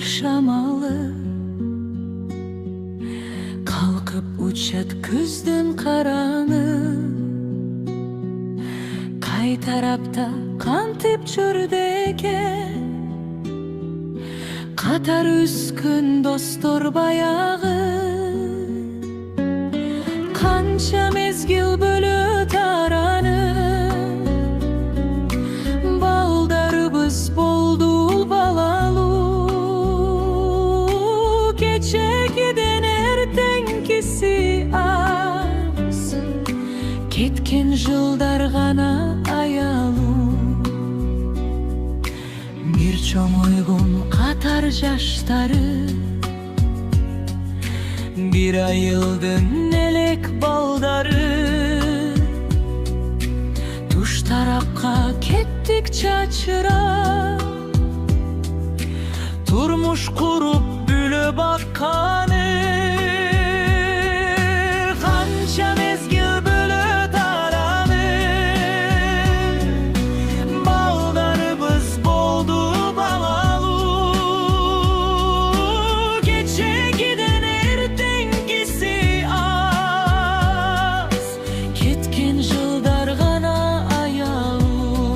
şamalı, kalkıp uçat күздүн караңы. Кай тарапта кантип жүрдү экен, катар үскүн достор баягы. Канча мезгил бөлөт араны, балдарыбыз болду балалуу. Кечегиден эртеңкиси аз, кеткен жылдар гана аялуу. Бир чоңойгон катар жаштары, bir ayıldın elek baldары. Туш тарапка кеттик чачырап, турмуш куруп бүлөп акканы. Канча мезгил бөлөт араны, балдарыбыз болду балалуу. Кечегиден эртеңкиси аз, кеткен жылдар гана аялуу.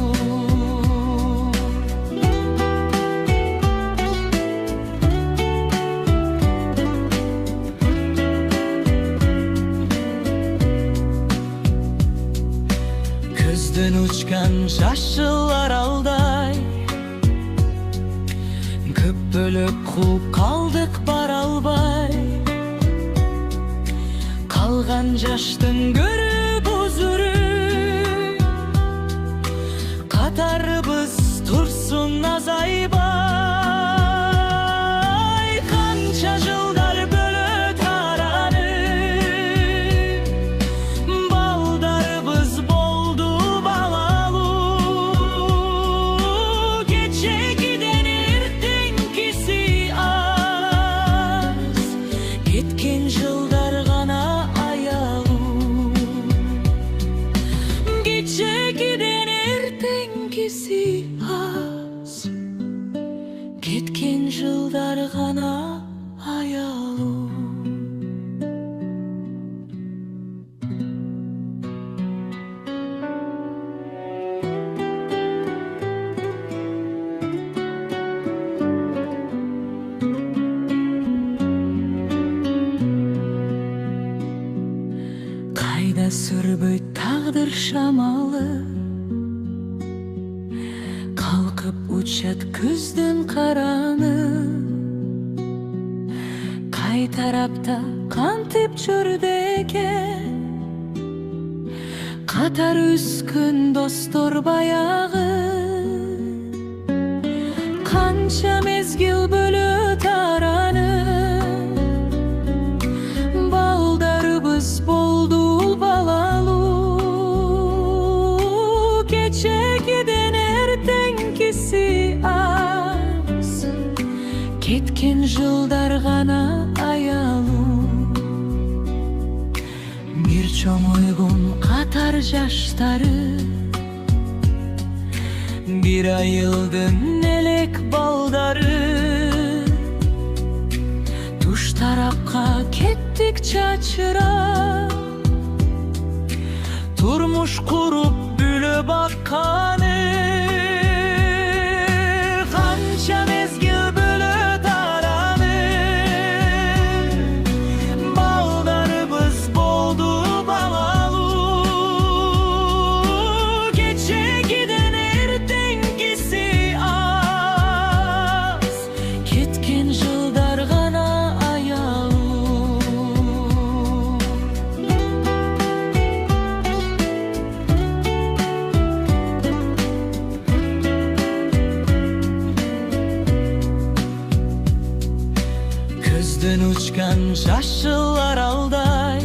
Көздөн учкан жашылар алдай, көп бөлөк кууп калдык бара албай. Калган жаштын көрүп узуру, катарыбыз турсун азайбай. Канча жылдар бөлөт араны, балдарыбыз болду балалуу. Кечегиден эртеңкиси аз, кеткен жылдар гана аялуу. Кечегиден эртеңкиси аз, кеткен жылдар гана аялуу. Кайда сүрбөйт тагдыр шамалы, калкып учат күздүн караңы. Кай тарапта кантип жүрдү экен, катар үскүн достор баягы. Канча мезгил бөлөт араны, балдарыбыз болду балалуу. Кечегиден эртеңкиси аз, кеткен жылдар гана аялуу. Бир чоңойгон катар жаштары, bir ayıldın elek baldары. Туш тарапка кеттик чачырап, турмуш куруп бүлөп акканы. Канча мезгил бөлөт араны, балдарыбыз болду балалуу. Кечегиден эртеңкиси аз, кеткен жылдар гана аялуу. Көздөн учкан жашылар алдай,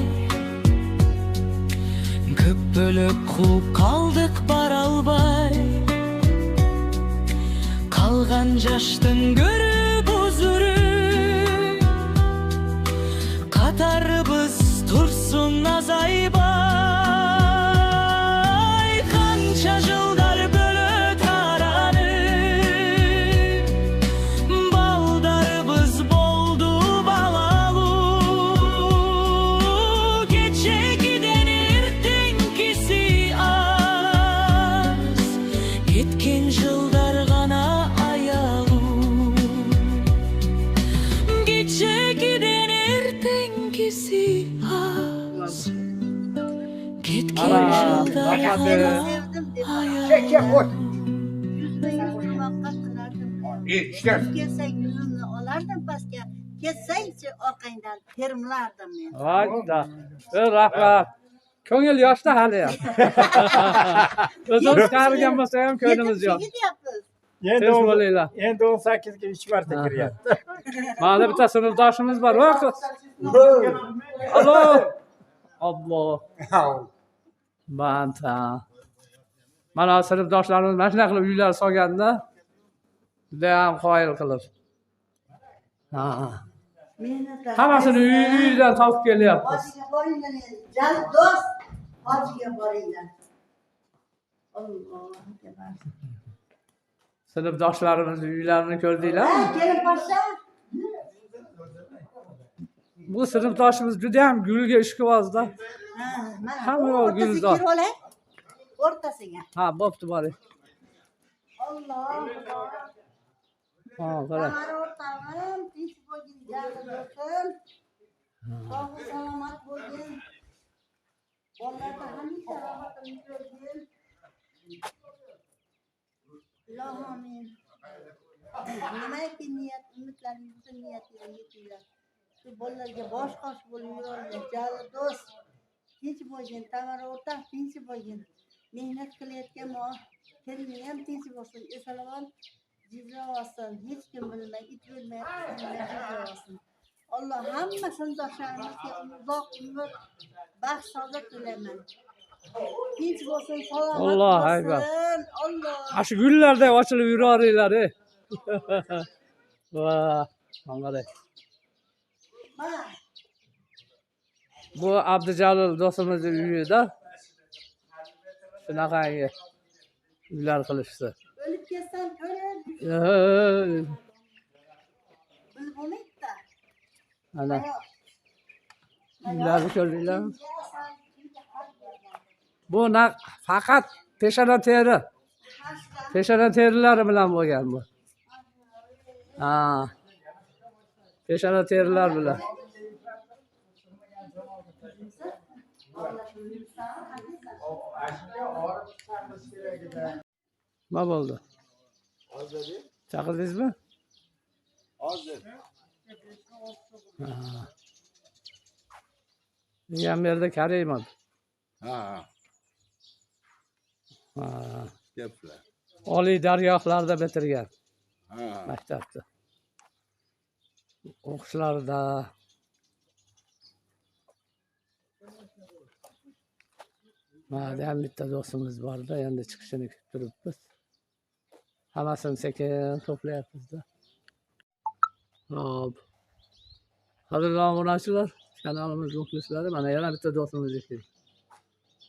көп бөлөк кууп калдык бара албай. Калган жаштын көрүп узуру, катарыбыз турсун азайбай. Канча жылдар бөлөт араны, балдар yılda Rahmat. Sevdim deb Çek. yuzma yuz muvaqqat qilardim. İşte. Kelsang yuzimni olardim pastga, ketsangchi orqangdan termilardim men. Vayda. Rahmat. Ko'ngil yoshda hali ham. O'zimiz qarigan bo'lsa ham ko'nglimiz yosh. Ketyapmiz. Tez bo'linglar. Endi 18ga 3 marta kiryapti. Mana bitta sinfdoshimiz bor. Alo. Alloh. Banta. Mana sinfdoshlarimiz mana shunday qilib uylar solganda juda ham qoyil qilib. Hammasini uyidan topib kelyapmiz. Hojiga boringlar endi. Jalil do'st, hojiga boringlar. Alloh akbar. Sinfdoshlarimizni uylarini ko'rdinglarmi? Kelin boshla. Bu sinfdoshimiz juda ham gulga ishqibozda. Mana Hamma yoq guldor. O'rtasiga. Ha, bo'pti boring. Alloh. Ha, qarang. O'rtag'im, tinch bo'lgin, jalil bo'lsin. Sog' salomat bo'lgin. Bolalarda hamisha rohatini ko'rgin. Ilohim amin. Nimaiki niyat, umidlaringizni niyatingizga yetinglar. Shu bolalarga bosh qosh bo'lib yurolmang. Jalil do'st, tinch bo'lgin, Tamara o'rtaq tinch bo'lgin. Mehnat qilayotgan kelini ham tinch bo'lsin. Esalomon jizra olsin. Hech kim bilmay, it bilmay, jizra olsin. Alloh hamma sinfdoshlarimizga uzoq umr, baxt, saodat tilayman. Tinch bo'lsin, salomat Alloh bo'lsin. akbar. Alloh. Ana shu gullarday ochilib yuraveringlar. Va, mana. Mana Bu Abdujalil do'stimizning uyida shunaqangi uylar qilishdi. o'lib ketsam ko'rib, Bilib bilib bo'lmaydi-da. ana uylarni ko'rdinglarmi? Bu faqat peshona teri. Peshona terilari bilan bo'lgan bu. Ha. Peshona terilar bilan. Nima bo'ldi? Chaqirdingizmi? Hozir. Degan yerda Karimov. Ha, Ha. gaplar. Oliy dargohlarda bitirgan Ha. maktabda. O'qishlarida mana ham bitta do'stimiz borda, endi chiqishini kutib turibmiz. Hammasini sekin to'playapmiz-da. Hop. Qadrli obunachilar, kanalimiz muxlislari, mana yana bitta do'stimiz ekan.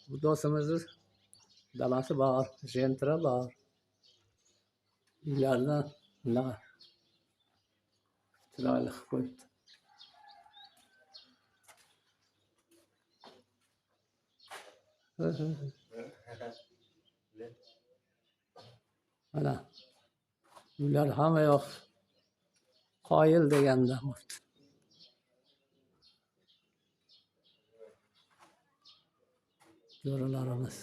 Bu do'stimizni dalasi bor, jentra bor. Uylarni bunaqa chiroyli qilib qo'yibdi. Mana uylar hamma yoq qoyil deganda bo'libdi. Jo'ralarimiz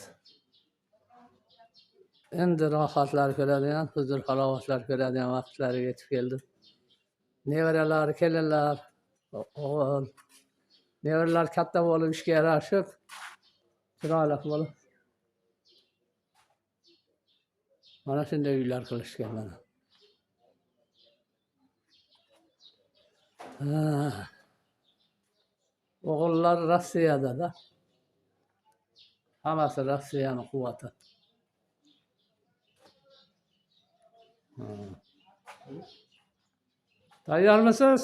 endi rohatlar ko'radigan, huzur halovatlar ko'radigan vaqtlari yetib keldi. Nevaralar, kelinlar, o'g'il, nevaralar katta bo'lib ishga yarashib, chiroyli bo'lib mana shunday uylar qilishgan mana. O'g'illar Rossiyada-da. Hammasi Rossiyaning quvvati. Tayyormisiz?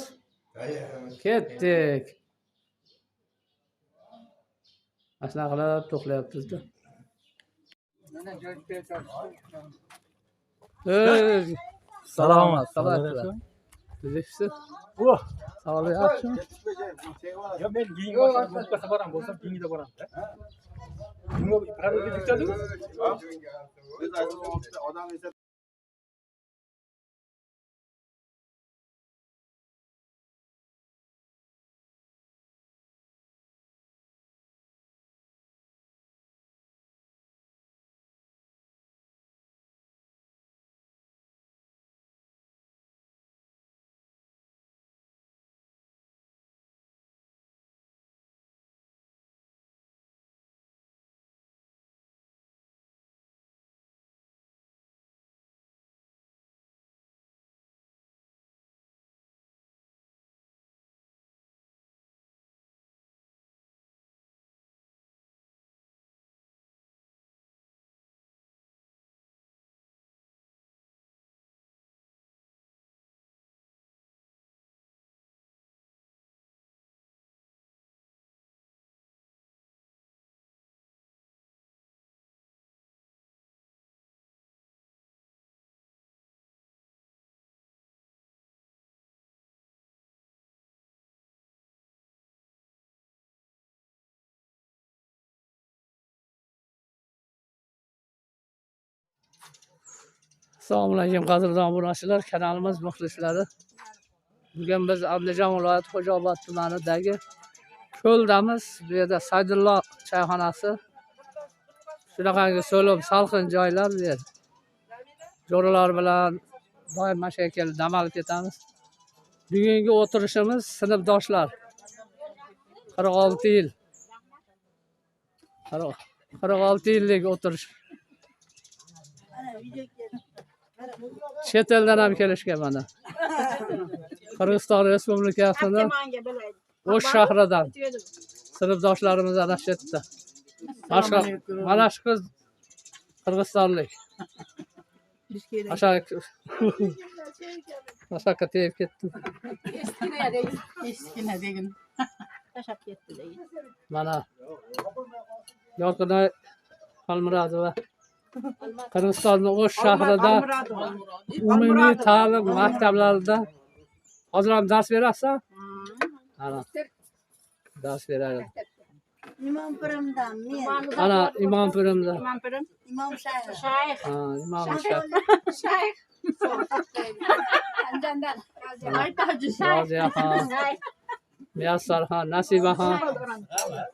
Tayyormiz. Ketdik. Mana shunaqa qilib to'xlayapmiz-da. Salomat, salomatlar. Bilishsiz? Sog'lik yaxshimi? Yo, men keyingi boshqa boram bo'lsam, keyingida boraman-da. Nima pravda diktatmi? Odam esa Assalomu alaykum qadrdon obunachilar, kanalimiz muxlislari. Bugun biz Andijon viloyati Xo'jaobod tumanidagi ko'ldamiz. Bu yerda Saydullo choyxonasi. Shunaqangi so'lim, salqin joylar bu yer. Jo'ralar bilan doim mana shu yerga kelib dam olib ketamiz. Bugungi o'tirishimiz sinfdoshlar. 46 yil. 46 yillik o'tirish. Chet eldan ham kelishgan mana. Qirg'iziston Respublikasining O'sh shahridan sinfdoshlarimiz ana shu yerda. Mana shu qiz qirg'izistonlik. Aşağı tegib ketdi. Eskina degin. Tashab ketdi deyin. Mana Yorqinay Xolmurodova Qirg'izistonning O'sh shahrida umumiy ta'lim maktablarida hozir ham dars berasiz? Ana dars beradi. İmompirimdan men. Ana imompirimda. İmom Shayx. Shayx. Ha, imom Shayx. Shayx. Anjandan. Aytavchi Roziyaxon, Muyassarxon, Nasibaxon,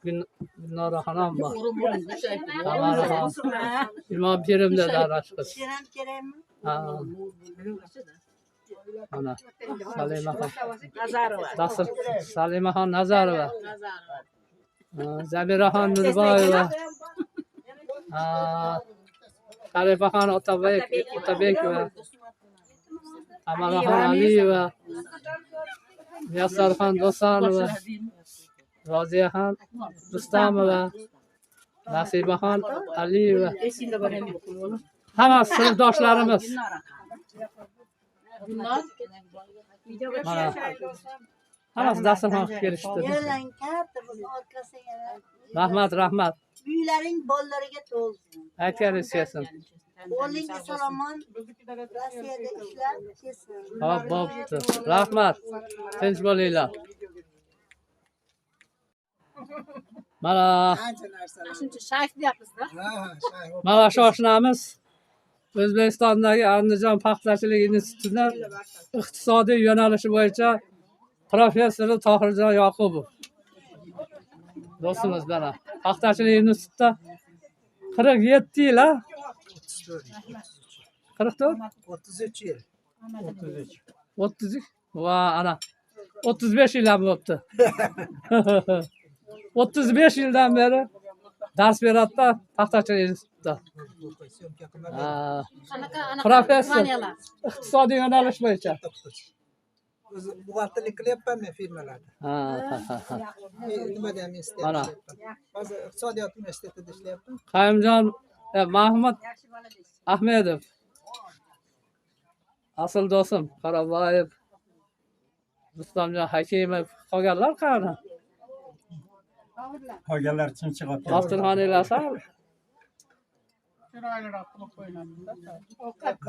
Gulnoraxon ham bor. Tamaraxon. Imom pirimda darash qiz. Shiram kerakmi? Ha. Ana Salimaxon. Nazarova. Dastur Salimaxon Nazarova. Zabiraxon Nurboyeva. Sharifaxon Otabekova. Amalaxon Aliyeva. Muyassarxon Do'sonova. Roziyaxon Rustamova. Nasibaxon Aliyeva. Hammasi sinfdoshlarimiz. Mana hammasi dasturxon qilib kelishdi. Yerlang katta biz orqasiga. Rahmat. Uylaring bolalariga to'lsin. Aytganingiz kelsin. O'g'lingiz salomon Rossiyada ishlab kelsin. Hop, bo'pti. Rahmat. Tinch bo'linglar. Mana Shuncha shayx deyapmiz-da. mana shu oshnamiz O'zbekistondagi Andijon paxtachilik institutining iqtisodiy yo'nalishi bo'yicha professori Tohirjon Yoqubov. Do'stimiz mana paxtachilik institutida 47 yil, ha? 44? 33 yil. 30. Va ana 35 yil ham bo'libdi. 35 yildan beri dars beradi-da paxtachilik institutida. Professor iqtisodiy yo'nalish bo'yicha. O'zi buxgalterlik qilyapman men firmalarda. Nimada ham Mana. Hozir iqtisodiyot universitetida ishlayapman. Qayumjon Mahmud Ahmedov. Asl do'stim Qaroboyev. Rustamjon Hakimov qolganlar qani? Qolganlar kim chiqyapti? Dasturxoninglar sal.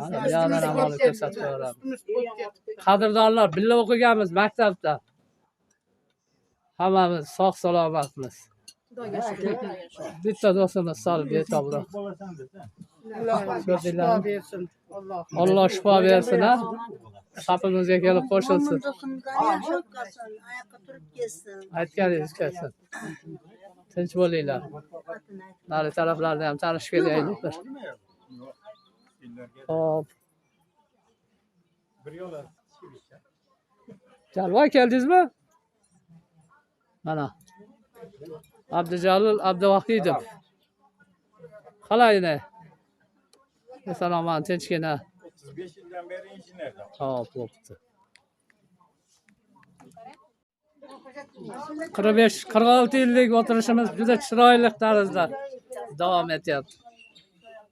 Mana yana ham olib ko'rsatib qo'yamiz. Qadrdonlar, birga o'qiganmiz maktabda. Hammamiz sog' salomatmiz. Bitta do'stimiz sal betobroq. Alloh shifo bersin, ha. Safimizga kelib qo'shilsin. Yaxshi qilsin, oyoqqa turib kelsin. Aytganingiz kelsin. Tinch bo'linglar. Nari taraflarda ham tanishib kelaylik. Hop. Jalvoy keldingizmi? Mana. Abdujalil Abduvahidov. Qalayni? Salomat, tinchgina. 35 yildan beri injenerda. Hop, bo'pti. 45-46 yillik o'tirishimiz juda chiroyli tarzda davom etyapti.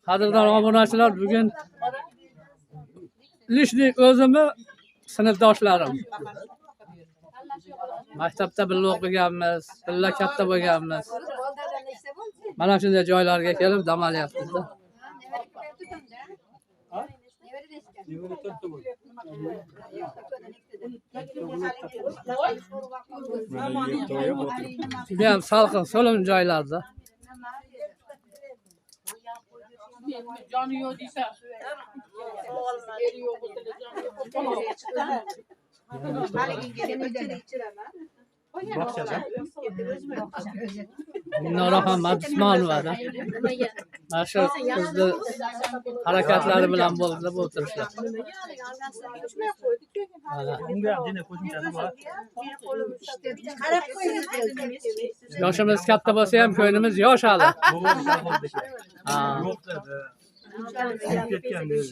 Qadrdon obunachilar, bugun lishnik o'zimni sinfdoshlarim. Maktabda birga o'qiganmiz, birga katta bo'lganmiz. Mana shunday joylarga kelib dam olyapmiz-da. Juda ham salqin, so'lim joylarda. Canı yok değilse. Eri yok olsa da canı yok. Nurahmat Usmonovada. Mana shu qizni harakatlari bilan bo'ldi bu o'tirishlar. Mana Bunga ham jini qo'shimchasi bor. qarab qo'ying. yoshimiz katta bo'lsa ham ko'nglimiz yosh hali. Ha. Yo'q dedi. Ketgan dedi.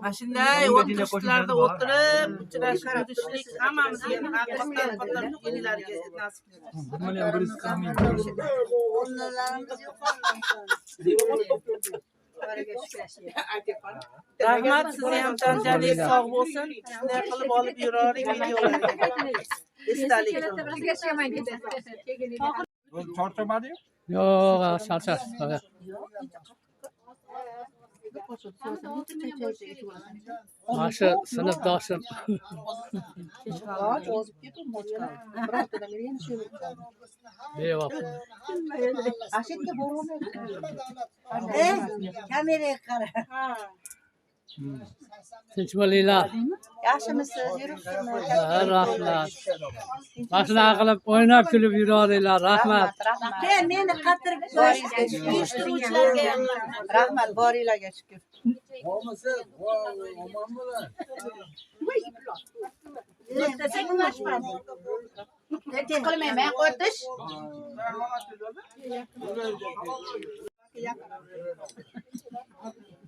Mana shunday o'tirishlarda o'tirib, uchrashib yurishlik hammamizga ham haqiqatdan yillarga nasib qilsin. Buni ham birisi qilmaydi. O'rnalarimiz Rahmat, sizni ham janjalingiz sog' bo'lsin. Shunday qilib olib yuravering videolarga. Esdalik. Charchamadi-yu? Yo'q, charchadi. Mana shu sinfdoshim bevafo. Kameraga qara. Tinch bo'linglar. Yaxshimisiz? Yuribsizmi? Rahmat. Mana shunaqa qilib o'ynab kulib yuraveringlar. Rahmat. Meni qatirib uyushtiruvchilarga ham rahmat, boringlarga shukur. Qilmayman, qo'tish.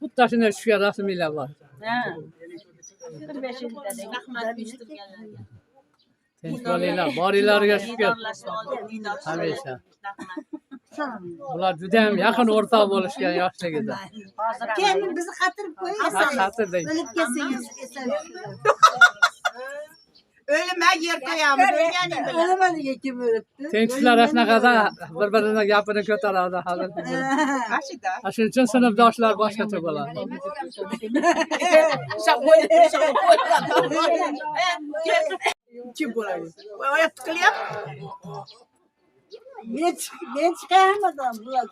Bitta shunday tushgan rasmiylar bor. Rahmat uyushtirganlarga. Tinch bo'linglar. Boringlarga shukur. Hamisha. Ular juda ham yaqin o'rtoq bo'lishgan yoshligida. Keyin bizni qatirib qo'ying. Xatirdik. O'lib ketsangiz esan. O'lima yer qo'yamiz, o'lganing bilan. O'limadiga kim o'libdi? Tinchlar shunaqada bir-birini gapini ko'taradi hozir. Ashida. Shuning uchun sinfdoshlar boshqacha bo'ladi. Kim bo'ladi? Oyat qilyapti. Men chiqayapman bular.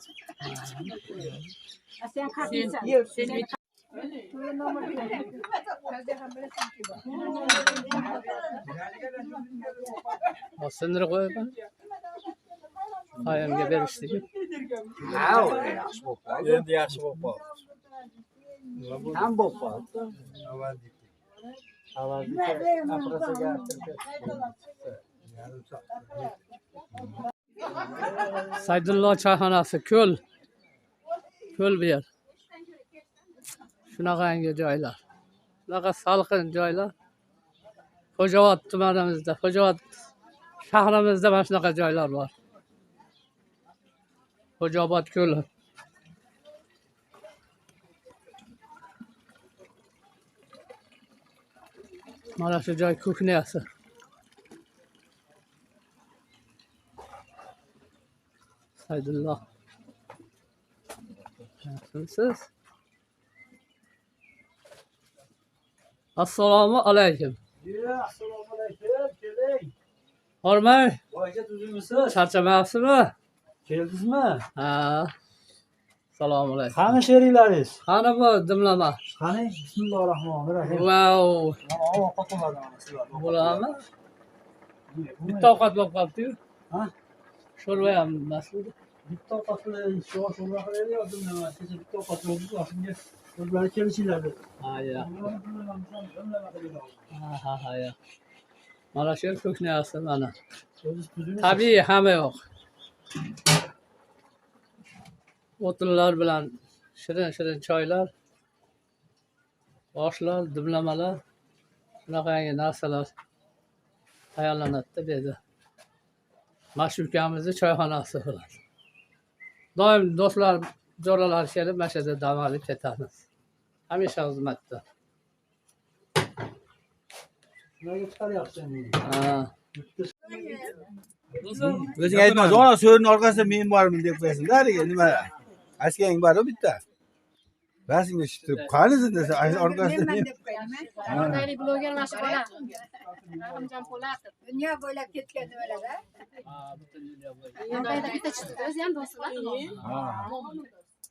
Sen qatiysan. Sindirib qo'yibman. Qayamga berishdik. Endi yaxshi bo'lib qoldi. Ham bo'lib qoldi. Saydullo choyxonasi ko'l. Ko'l bu yer. Shunaqangi joylar. Shunaqa salqin joylar. Xo'jobod tumanimizda, Xo'jobod shahrimizda mana shunaqa joylar bor. Xo'jobod ko'li. Mana shu joy kuxnyasi. Saydullo. Yaxshimisiz? Assalomu alaykum. Assalomu alaykum. Keling. Hormay, Voyga tuzimisiz? charchamayapsizmi? Keldingizmi? Ha. Assalomu alaykum. Qani sheringlaringiz? Qani bu dimlama? Qani? Bismillahirrohmanirrohim. Vau. Ovqat qilmadim sizlar. Bo'ladimi? Bitta ovqat bo'lib qolibdi-yu. Ha? Sho'rva ham mas'ul. Bitta ovqat qilaylik, sho'rva qilaylik, nima? Kecha bitta ovqat bo'ldi, shunga o'zlari kelishinglar deb. Ha, ya. Ha, ha, ya. Mana shu kuxnyasi mana. Tabiiy hamma yo'q. O'tinlar bilan shirin-shirin choylar, oshlar, dimlamalar, shunaqangi narsalar tayyorlanadi bu yerda. Mashukamizni choyxonasi bo'ladi. Doim do'stlar, jo'ralar kelib, mana shu yerda dam olib ketamiz. Hamisha xizmatda. Nimaga chiqaryapsan meni? Ha. O'zing aytma, zo'ra so'rning orqasida men borman deb qo'yasan. Dariga nima? Asking bor-ku bitta. Rasmga tushib, qanisin desa, orqasida men. Qanday bloger mana shu bola. Rahimjon Po'latov. Dunyo bo'ylab ketgan nimalar-a? Ha, butun dunyo bo'yicha. Qandayda bitta chiqdi, o'zi ham do'stlar. Ha.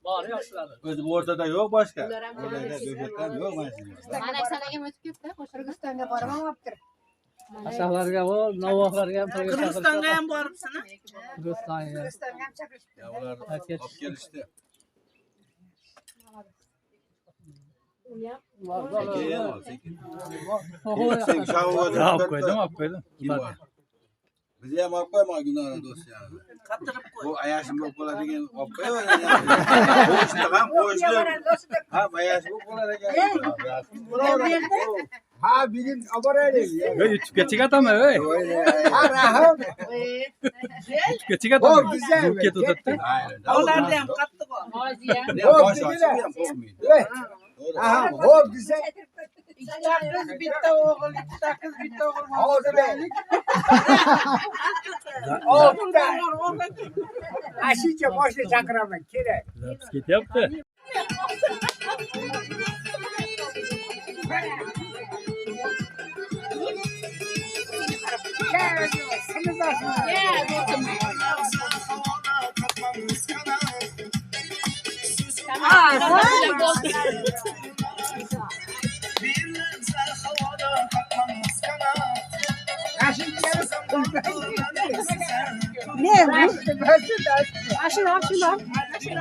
Bor yoshlar. O'zi bu o'rtada yo'q boshqa. O'rtada ko'katdan yo'q mana shu. Mana sanaga o'tib ketdi. Qirg'izistonga borib Ashaqlarga va Navoxlarga ham Qirg'izistonga ham boribsan a? Qirg'izistonga. Ya ular olib kelishdi. Sekin. Sen şavuğa olib qo'ydim. Biz ham olib qo'yma Gunora do'st yani. Qatirib qo'y. Bu ayashim bo'lib qoladigan olib qo'yaveradi. Qo'yishni ham qo'yishni. Ha, ayashim bo'lib qolar ekan. Ha, bilim aboraylik. Yo, YouTube'ga chekataman, ey. Ha, rahim. YouTube'ga chekataman. Bu ketdi. Ularda ham qattiq bor. Bosh ochib ham bo'lmaydi. Aha, hop güzel. Ikkita qiz, bitta o'g'il, ikkita qiz, bitta o'g'il. Hozir ben. Olta. Aşıca boşuna çakıraman. Kerak. Zapis ketyapti.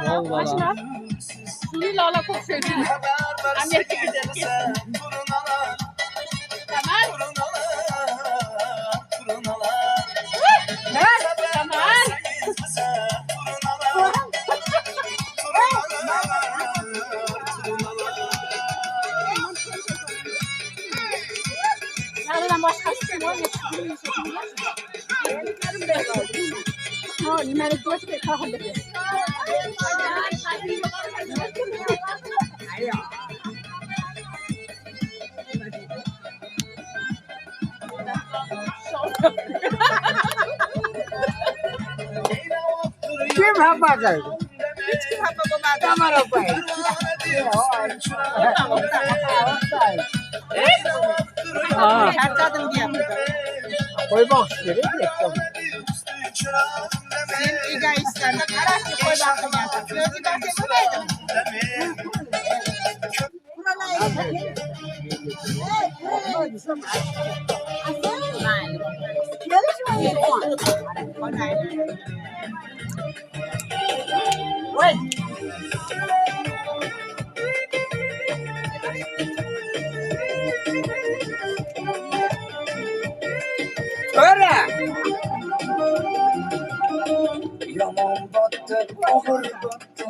Vallahi. Suyu lala çok seviyorum. Amerika gideriz. Tamam. Tamam. Nereden başkası kim o? Ha, limonlu tost ve kahve. Kim hapa? Hiç kim hapa bulmadı. Tamam hapa. Ha. Çarçadım diye burada. Koymak istedim. Sen iga istersen karaşı koy bakın ya. Gözü bakın buradaydım. Öyle. Yomon botdi, og'ir botdi.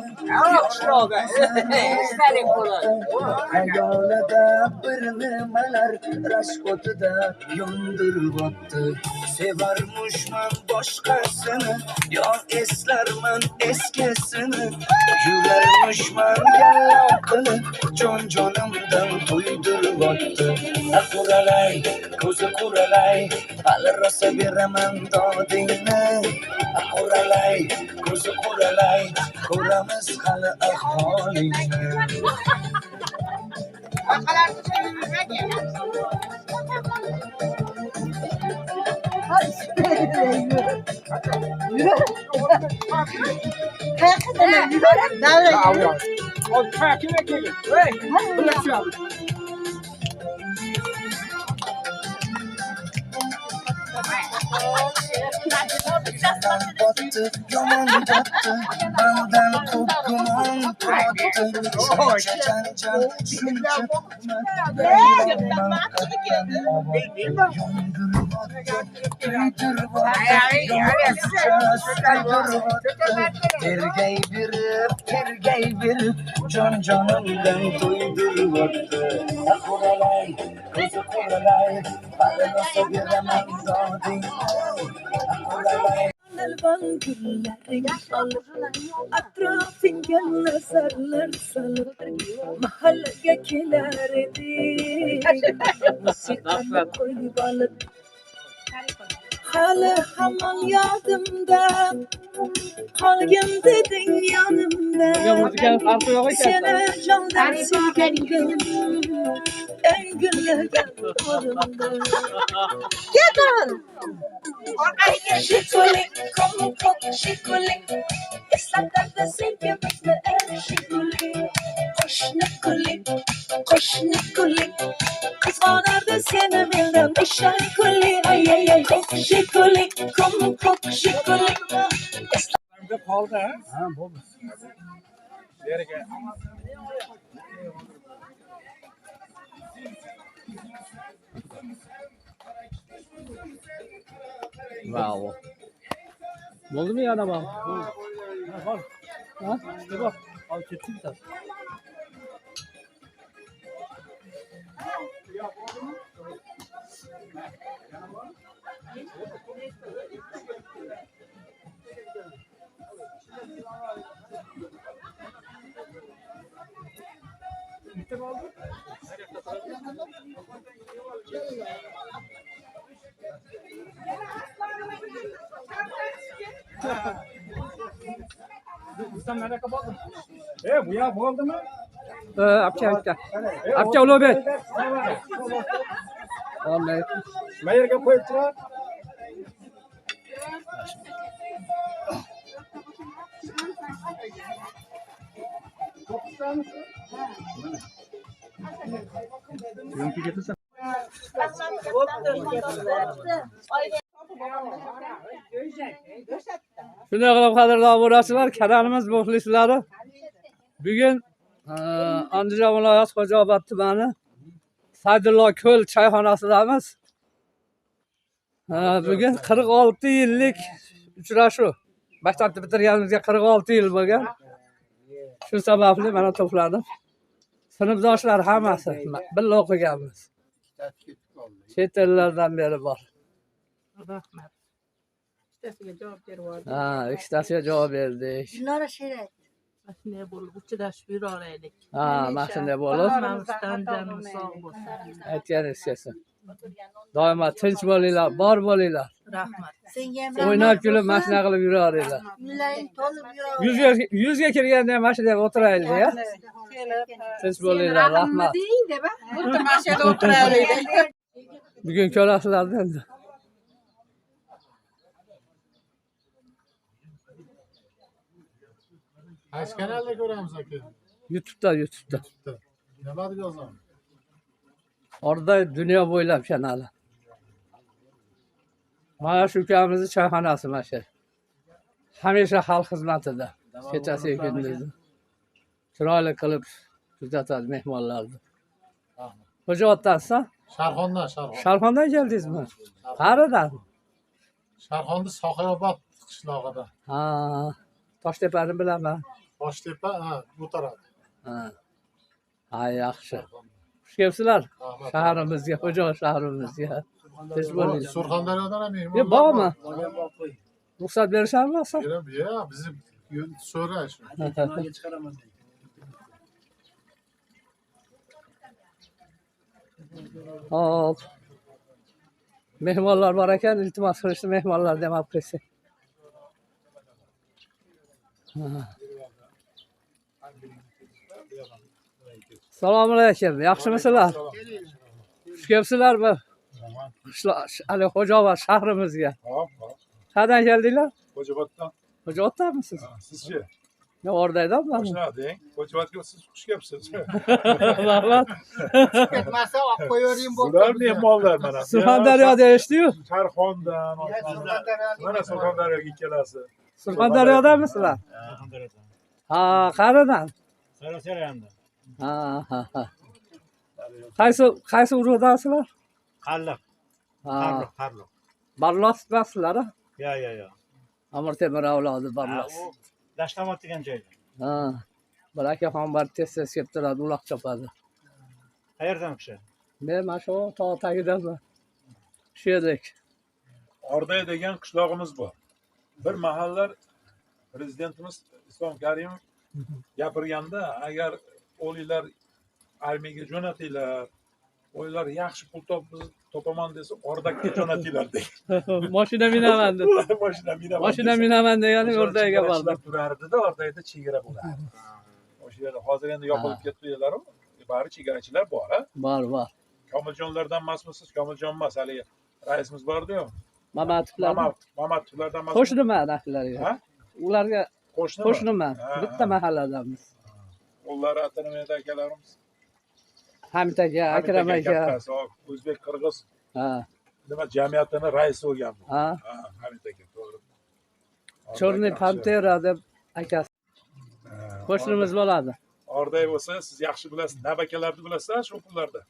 Hayolida bir nimalar rashkotida yondiryapti. Sevarmishman boshqasini, yo eslarman eskisini. Yurarmishman yallab qilib, jon-jonimdan to'ydiryapti. Quralay, ko'zi quralay, hali rosa beraman dodingni. Quralay, ko'zi quralay, ko'ramiz hali ahvolingni. Yomon botdi, baldan ko'p gumon tortdi. Shuncha janjal, shuncha tergay berib, jon-jonimdan to'ydiryapti. Quralay, ko'zi quralay, hali rosa beraman dodingni. Quralay. Alvan güllerin alır, atrafınca nazarlar salır, mahalleye keler edir, musikana koyup alıp. Hali hamon yodimda, qolgin deding yonimda, seni jondan sevgandim, engillagan qo'limda. Shikoling, como poco shikoling, esta tarde sin que me kullik, qo'shni kullik. Qizg'onardi seni mendan o'sha kullik. Ay ay ay, qo'shni kullik, qo'shni kullik. Qoldi, ha? Ha, bo'ldi. Yerga. Bravo. Bo'ldimi yana bor? Bor. Ha? Bor. Al ketdi bitta. Sen nereye kapattın? Bu ya oldu mu? Apça. Apça Ulubek. Vallahi. Mayerga qo'yib turar. Yonki getirsen. Shunday qilib qadrli obunachilar, kanalimiz muxlislari. Bugun Andijon viloyati Xo'jaobod tumani Saydullo ko'l choyxonasidamiz. Bugun 46 yillik uchrashuv. Maktabni bitirganimizga 46 yil bo'lgan. Shu sababli mana to'pladim. Sinfdoshlar hammasi birga o'qiganmiz. Chet ellardan beri bor. Rahmat. İkitasiga javob berib Ikkitasiga javob berdik. Dinora Sherat. Shunday bo'lib uchrashib yuraylik. Mana shunday bo'lib. Hammamizdan jonimiz sog' bo'lsin. Aytganingiz kelsin. Doimo tinch bo'linglar, bor bo'linglar. Rahmat. Senga ham O'ynab kulib mashina qilib yuraveringlar. Uylaring to'lib yuraver. Yuzga kirganda ham mashina deb o'tiraylik, ya. Tinch bo'linglar, rahmat. deb, bitta mashinada o'tiraylik. Bugun ko'rasizlar endi. Qaysi kanalda ko'ramiz aka? YouTube'da. Nima deb yozaman? Orada dunyo bo'ylab kanali. Mana shu ukamizni choyxonasi mana shu. Hamisha xalq xizmatida. Kechasi kunduzi. Chiroyli qilib kuzatadi mehmonlarni. Xo'jaoboddansiz? Sharxondan. Sharxondan keldingizmi? Qaridan? Sharxonni Sohirobod qishlog'idan. Ha, Toshtepani bilaman. Toshtepa, bu taraf. Ha, yaxshi. Xush kelibsizlar shahrimizga, Xo'jaobod shahrimizga. Tinch bo'ling. Surxondaryodan ham mehmon. Bormi? Ruxsat berishadimi? Ya, bizni so'rash. Hop. Mehmonlar bor ekan, iltimos qilishdi, mehmonlarni ham olib kelsak. Assalomu alaykum. Yaxshimisizlar? Xush kelibsizlarmi? Ali Xo'jaobod shahrimizga. Qayerdan keldinglar? Xo'jaoboddan. Xo'jaoboddanmisiz? Sizchi? Men O'rdaydanman. Shuna deng. Xo'jaobodga siz xush kelibsiz. Rahmat. Ketmasa olib qo'yavering Bular mehmonlar mana. Surxondaryoda eshitdi-yu. Sharxondan, mana Surxondaryoga kelasiz. Surxondaryodanmisizlar? Ha, qayerdan? Sarasaryandan. Ha. Qaysi urug'dansizlar? Qalliq. Ha. Qarliq. Barlos emasizlar, ha? Ya. Amir Temur avlodi Barlos. Dashtamot degan joyda. Ha. Bir akaxon bor tez kelib turadi, uloq chopadi. Qayerdan kishi? Men mana shu tog' tagidanman. Shu yerlik. Orday degan qishlog'imiz bor. Bir mahallar prezidentimiz Islom Karimov gapirganda, agar o'g'linglar armiyaga jo'natinglar, o'g'linglar yaxshi pul topaman desa, Ordakka jo'natinglar degan. Mashina minaman deb. Mashina minaman degani O'rdayga bordim. Turardi-da, Ordayda chegara bo'lardi. O'sha yerda hozir endi yopilib ketdilar-ku. Bari chegarachilar bor, ha? Bor. Komiljonlardan emasmisiz? Komiljon emas, haligi raisimiz bor-ku. Mamatovlardan emas. Qo'shniman aklarga. Ha? Ularga Qo'shniman. Bitta mahalladanmiz. Qo'llari atanamaydi akalarimiz. Hamid aka, Akram aka. kattasi, o'zbek qirg'iz Ha, nima jamiyatini raisi bo'lgan bu. ha. Hamid aka, to'g'ri. Chorniy Pantera deb akasi. Qo'shnimiz bo'ladi. Orday bo'lsa, siz yaxshi bilasiz. Nabakalarni bilasizlar shu kunlarda.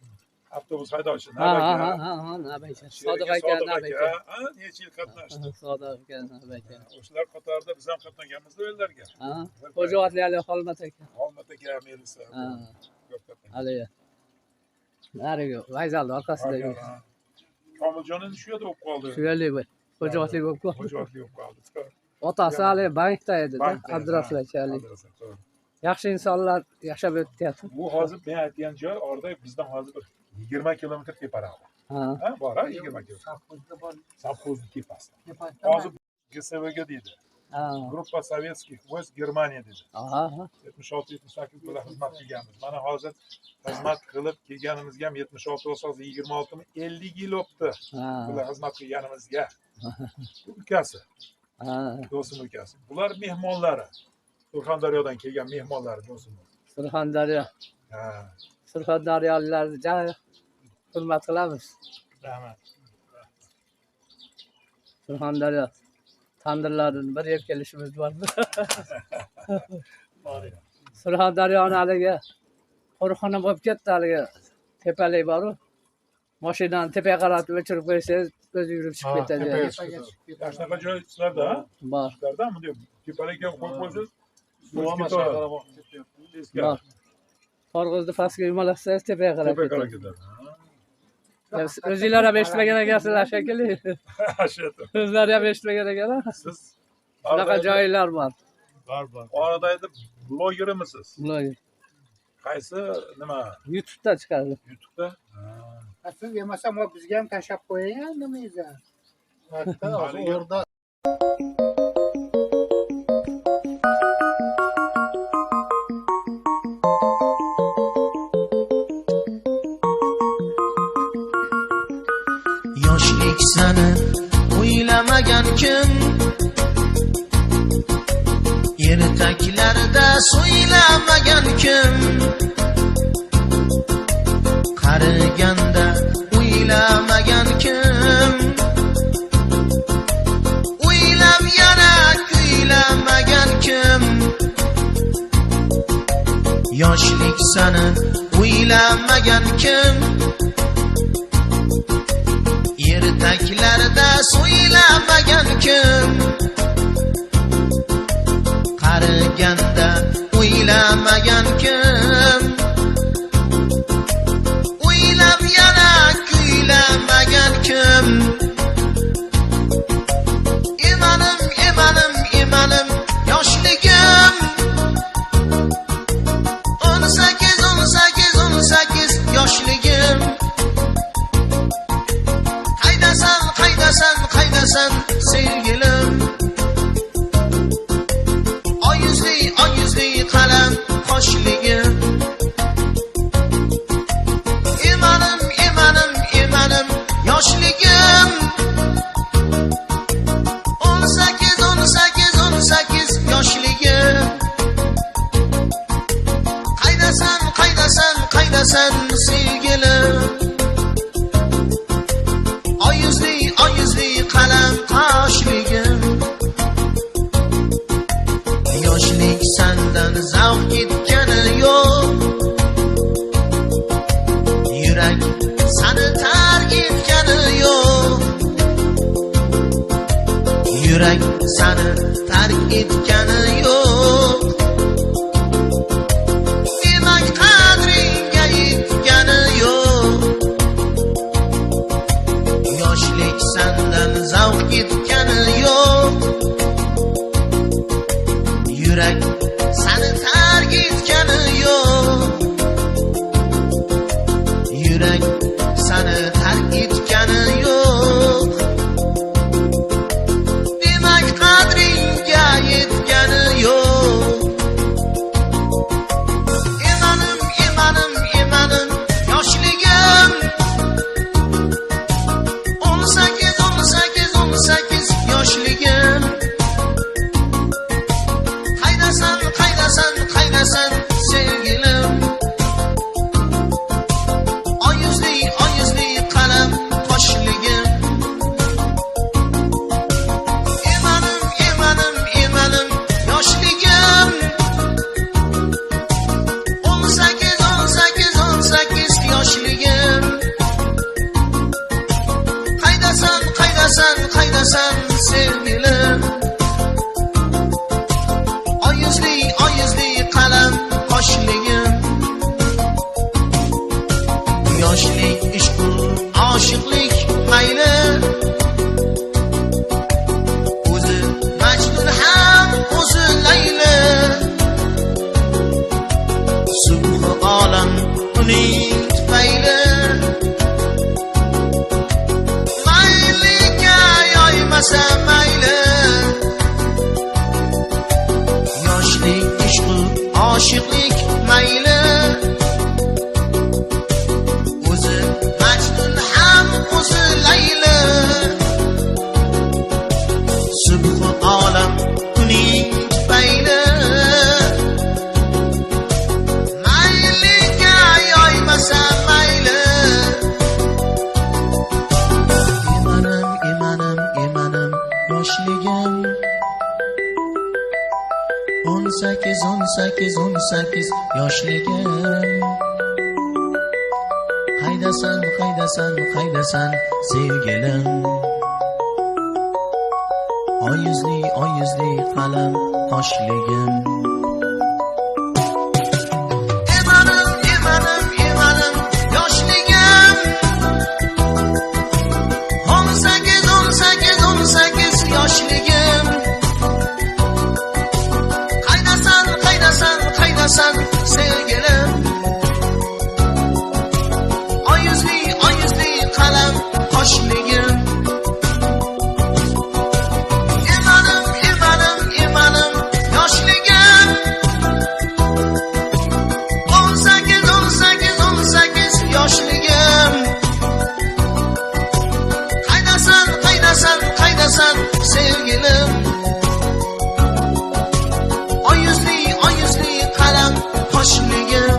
Avtobus haydovchi Ha, ha, Nabaka. ha, ha, Nabaka. Sodiq aka, Nabaka. Ha, necha yil qatnashdi. Sodiq aka, Nabaka. O'shalar qatorida biz ham qatnaganmiz o'yinlarga. Ha, Xo'javatli Ali Xolmat aka. Olmat aka, Melisa. Ha, Ko'p qatnagan. haligi. Narigi Vayzalni orqasidagi. Komiljonning shu yerda o'qib qoldi. Shu yerlik bu. Xo'javatli bo'lib qoldi. Xo'javatli o'qib qoldi. Otasi hali bankda edi-da, Bankda, Abdurahim ha, akalik. Abdurahim, to'g'ri. Yaxshi insonlar yashab o'tyapti. Bu hozir men aytgan joy Orday bizdan hozir bir 20 kilometr teparoqda. Ha. Ha, bor, 20 kilometr. Savxozni tepasida. Hozir GSVga deydi. Ha. Gruppa sovetskих войск Germaniya dedi. Aha. 76-78 bilan xizmat qilganmiz. Mana hozir xizmat qilib kelganimizga ham 76 bo'lsa 26 mi 50 yil o'tdi. Ha. Bular xizmat qilganimizga. Bu ukasi, Ha. do'stim ukasi. Bular mehmonlari. Surxondaryodan kelgan mehmonlari do'stim. Surxondaryo. Ha. Surxondaryoliklarni juda hurmat qilamiz. Rahmat. Surxondaryo tandirlardan bir yer kelishimiz bor. Surxondaryoni haligi qo'riqxona bo'lib ketdi, haligi tepalik bor-ku. Mashinani tepaga qaratib o'chirib qo'ysangiz, o'zi yurib chiqib ketadi. Shunaqa joy sizlarda, ha? Bor. Sizlarda bunday tepalikka qo'yib qo'ysangiz, Bor. Bor. Torg'izni pastga yumalaqsangiz tepaga qarab tepaga qarab ketadi. ketadi. O'zinglar ham eshitmagan ekansizlar shekilli. Shu yerda. O'zlari ham eshitmagan ekan. Siz Shunaqa joylar bor. Bor. Oradagi blogerimisiz? Bloger. Qaysi nima? YouTube'da chiqadi. YouTube'da? Siz yemasam o bizga ham tashlab qo'ying nimangizni. Hatta hozir o'rda Yoshlik sani o'ylamagan kim Ertaklarida so'ylamagan kim Qariganda o'ylamagan kim O'ylab yana kuylamagan kim Yoshlik sani o'ylamagan kim Ertaklarida so'ylamagan kim Qariganda o'ylamagan kim O'ylab yana kuylamagan kim Emanim yoshligim 18 yoshligim Qaydasan sevgilim Oy yuzli qalam qoshligim Emanim yoshligim 18 yoshligim Qaydasan sevgilim Oy yuzli qalam qoshligim Yoshlik sandan zavq ketgani yo'q Yurak sani tark etgani yo'q Yurak sani tark etgani yo'q Demak qadringga yetgani yo'q Yoshlik sandan zavq ketgani yo'q Yurak sani tark etgani yo'q Yurak sani tark etgani yo'q Demak qadringga yetgani yo'q Emanim yoshligim 18 yoshligim Qaydasan sevgilim do'stlik, ishqu oshiqlik mayli. O'zi Majnun ham o'zi Layli. Subhi olam kuning tufayli. Mayliga yoymasa mayli. Emanim yoshligim 18 yoshligim. Qaydasan sevgilim. Oy yuzli qalam qoshligim. Emanim yoshligim 18 yoshligim. Qaydasan sevgilim. Oy yuzli qalam qoshligim. Emanim yoshligim 18 yoshligim. Qaydasan sevgilim. Oy yuzli qalam qoshligim.